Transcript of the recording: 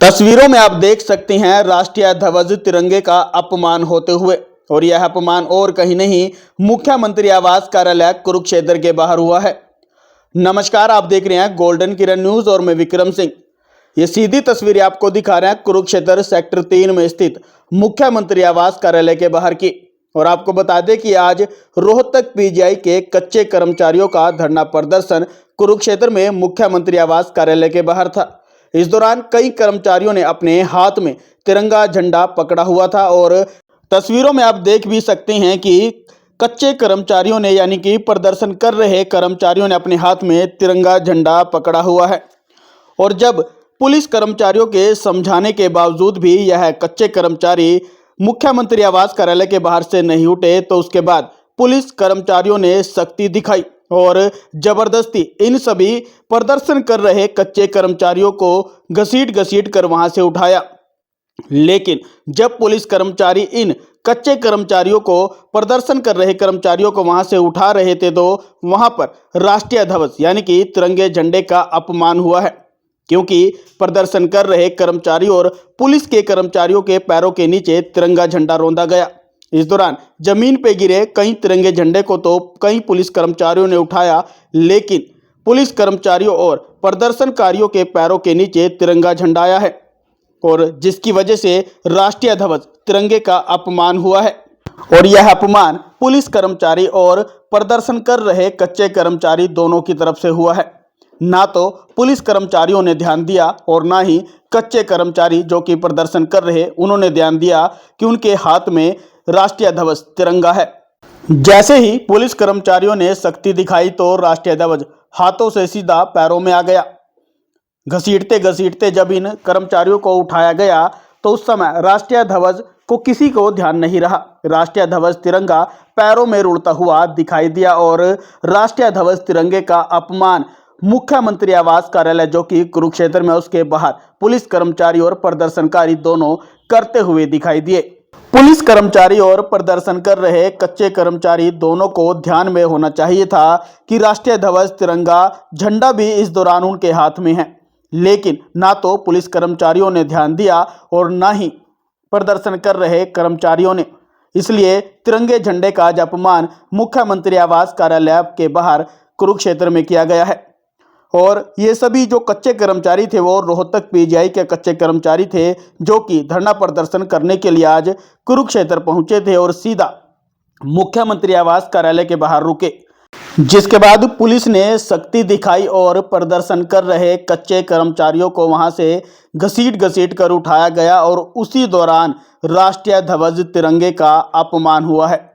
तस्वीरों में आप देख सकते हैं राष्ट्रीय ध्वज तिरंगे का अपमान होते हुए, और यह अपमान और कहीं नहीं मुख्यमंत्री आवास कार्यालय कुरुक्षेत्र के बाहर हुआ है। नमस्कार, आप देख रहे हैं गोल्डन किरण न्यूज और मैं विक्रम सिंह। ये सीधी तस्वीरें आपको दिखा रहे हैं कुरुक्षेत्र सेक्टर 3 में स्थित मुख्यमंत्री आवास कार्यालय के बाहर की। और आपको बता दें कि आज रोहतक पीजीआई के कच्चे कर्मचारियों का धरना प्रदर्शन कुरुक्षेत्र में मुख्यमंत्री आवास कार्यालय के बाहर था। इस दौरान कई कर्मचारियों ने अपने हाथ में तिरंगा झंडा पकड़ा हुआ था, और तस्वीरों में आप देख भी सकते हैं कि कच्चे कर्मचारियों ने यानी कि प्रदर्शन कर रहे कर्मचारियों ने अपने हाथ में तिरंगा झंडा पकड़ा हुआ है। और जब पुलिस कर्मचारियों के समझाने के बावजूद भी यह कच्चे कर्मचारी मुख्यमंत्री आवास कार्यालय के बाहर से नहीं उठे, तो उसके बाद पुलिस कर्मचारियों ने सख्ती दिखाई और जबरदस्ती इन सभी प्रदर्शन कर रहे कच्चे कर्मचारियों को घसीट कर वहां से उठाया। लेकिन जब पुलिस कर्मचारी इन कच्चे कर्मचारियों को, प्रदर्शन कर रहे कर्मचारियों को वहां से उठा रहे थे, तो वहां पर राष्ट्रीय ध्वज यानी कि तिरंगे झंडे का अपमान हुआ है, क्योंकि प्रदर्शन कर रहे कर्मचारी और पुलिस के कर्मचारियों के पैरों के नीचे तिरंगा झंडा रौंदा गया। इस दौरान जमीन पे गिरे कई तिरंगे झंडे को तो कई पुलिस कर्मचारियों ने उठाया, लेकिन पुलिस कर्मचारियों और प्रदर्शनकारियों के पैरों के नीचे तिरंगा झंडा आया है, और जिसकी वजह से राष्ट्रीय ध्वज तिरंगे का अपमान हुआ है। और यह अपमान पुलिस कर्मचारी और प्रदर्शन कर रहे कच्चे कर्मचारी दोनों की तरफ से हुआ है। ना तो पुलिस कर्मचारियों ने ध्यान दिया और ना ही कच्चे कर्मचारी जो कि प्रदर्शन कर रहे उन्होंने ध्यान दिया कि उनके हाथ में राष्ट्रीय ध्वज तिरंगा है। जैसे ही पुलिस कर्मचारियों ने सख्ती दिखाई तो राष्ट्रीय ध्वज हाथों से सीधा पैरों में आ गया। घसीटते जब इन कर्मचारियों को उठाया गया तो उस समय राष्ट्रीय ध्वज को किसी को ध्यान नहीं रहा। राष्ट्रीय ध्वज तिरंगा पैरों में रुड़ता हुआ दिखाई दिया, और राष्ट्रीय ध्वज तिरंगे का अपमान मुख्यमंत्री आवास कार्यालय जो कि कुरुक्षेत्र में उसके बाहर पुलिस कर्मचारी और प्रदर्शनकारी दोनों करते हुए दिखाई दिए। पुलिस कर्मचारी और प्रदर्शन कर रहे कच्चे कर्मचारी दोनों को ध्यान में होना चाहिए था कि राष्ट्रीय ध्वज तिरंगा झंडा भी इस दौरान उनके हाथ में है, लेकिन ना तो पुलिस कर्मचारियों ने ध्यान दिया और ना ही प्रदर्शन कर रहे कर्मचारियों ने। इसलिए तिरंगे झंडे का आज अपमान मुख्यमंत्री आवास कार्यालय के बाहर कुरुक्षेत्र में किया गया है। और ये सभी जो कच्चे कर्मचारी थे वो रोहतक पीजीआई के कच्चे कर्मचारी थे, जो कि धरना प्रदर्शन करने के लिए आज कुरुक्षेत्र पहुंचे थे और सीधा मुख्यमंत्री आवास कार्यालय के बाहर रुके। जिसके बाद पुलिस ने सख्ती दिखाई और प्रदर्शन कर रहे कच्चे कर्मचारियों को वहां से घसीट कर उठाया गया, और उसी दौरान राष्ट्रीय ध्वज तिरंगे का अपमान हुआ है।